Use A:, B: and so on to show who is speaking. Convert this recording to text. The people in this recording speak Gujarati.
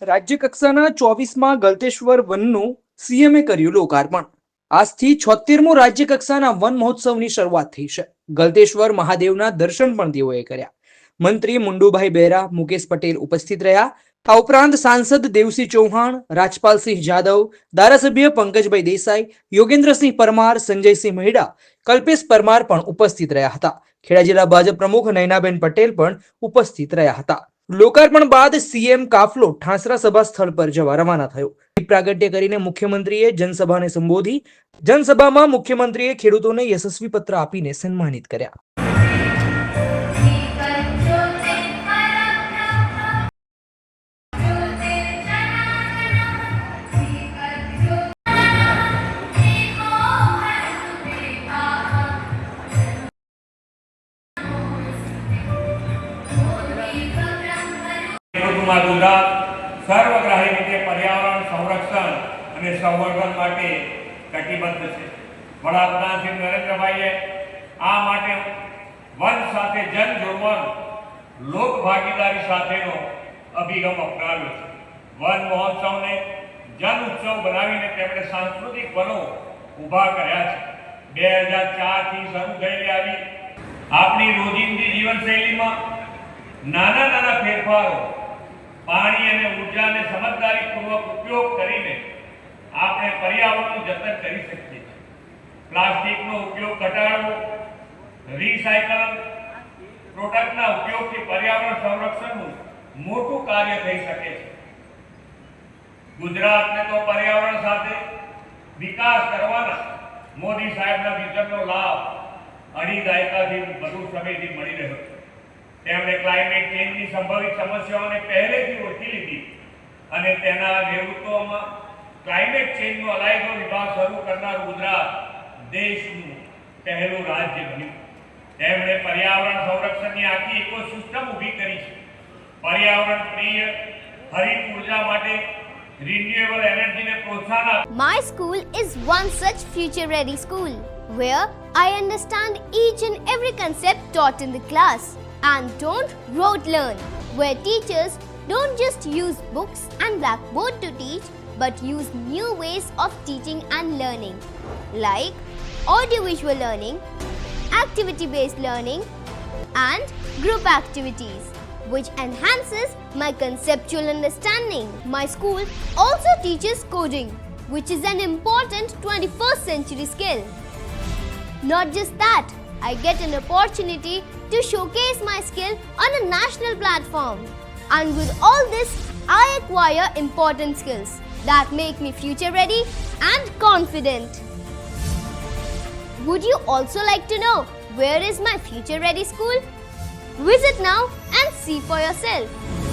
A: રાજ્ય કક્ષાના 24મા ગલતેશ્વર વનનું સીએમએ કર્યું લોકાર્પણ. આજથી 76મો રાજ્ય કક્ષાના વન મહોત્સવની શરૂઆત થઈ છે. ગલતેશ્વર મહાદેવના દર્શન પણ તેઓએ કર્યા. મંત્રી મુંડુભાઈ બેરા, મુકેશ પટેલ ઉપસ્થિત રહ્યા. આ ઉપરાંત સાંસદ દેવસિંહ ચૌહાણ, રાજપાલસિંહ જાદવ, ધારાસભ્ય પંકજભાઈ દેસાઈ, યોગેન્દ્રસિંહ પરમાર, સંજયસિંહ મહેડા, કલ્પેશ પરમાર પણ ઉપસ્થિત રહ્યા હતા. ખેડા જિલ્લા ભાજપ પ્રમુખ નયનાબેન પટેલ પણ ઉપસ્થિત રહ્યા હતા. લોકાર્પણ બાદ સીએમ કાફલો ઠાંસરા સભા સ્થળ પર જવા રવાના થયો. પ્રાગટ્ય કરીને મુખ્યમંત્રીએ જનસભાને સંબોધી. જનસભામાં મુખ્યમંત્રીએ ખેડૂતોને યશસ્વી પત્ર આપીને સન્માનિત કર્યા.
B: ગુજરાત સર્વગ્રાહી રીતે પર્યાવરણ સંરક્ષણ અને સંવર્ધન માટે કટિબદ્ધ છે. વડાપ્રધાન શ્રી નરેન્દ્રભાઈએ આ માટે વન સાથે જન જોડવાનો લોક ભાગીદારી સાથેનો અભિગમ અપનાવ્યો છે. વન મહોત્સવને જન ઉત્સવ બનાવીને તેમણે સાંસ્કૃતિક વનો ઊભા કર્યા છે. 2004 થી શરૂ થયેલી આવી આપણી રોજિંદી જીવનશૈલીમાં નાના નાના ફેરફારો, પાણી અને ઉર્જાને સમજદારીપૂર્વક ઉપયોગ કરીને આપણે પર્યાવરણનું જતન કરી શકીએ છીએ. પ્લાસ્ટિકનો ઉપયોગ ઘટાડવો, રિસાયકલ પ્રોડક્ટના ઉપયોગથી પર્યાવરણ સંરક્ષણનું મોટું કાર્ય થઈ શકે છે. ગુજરાતને તો પર્યાવરણ સાથે વિકાસ કરવાના મોદી સાહેબના વિઝનનો લાભ 2.5 દાયકાથી વધુ સમયથી મળી રહ્યો છે. તેમણે ક્લાઇમેટ ચેન્જની સંભવિત સમસ્યાઓને પહેલેથી ઓળખી લીધી અને તેના નેતૃત્વમાં ક્લાઇમેટ ચેન્જનો અલાયદો વિભાગ શરૂ કરનાર ગુજરાત દેશનું પહેલું રાજ્ય બન્યું. તેમણે પર્યાવરણ સંરક્ષણની આખી ઇકોસિસ્ટમ ઊભી કરી છે. પર્યાવરણ પ્રિય હરિત ઉર્જા માટે રિન્યુએબલ એનર્જીને પ્રોત્સાહન આપે.
C: My school is one such future-ready school where I understand each and every concept taught in the class and don't rote learn, where teachers don't just use books and blackboard to teach but use new ways of teaching and learning like audiovisual learning, activity-based learning and group activities which enhances my conceptual understanding. My school also teaches coding, which is an important 21st century skill. Not just that, I get an opportunity to showcase my skill on a national platform. And with all this, I acquire important skills that make me future ready and confident. Would you also like to know where is my future ready school? Visit now and see for yourself.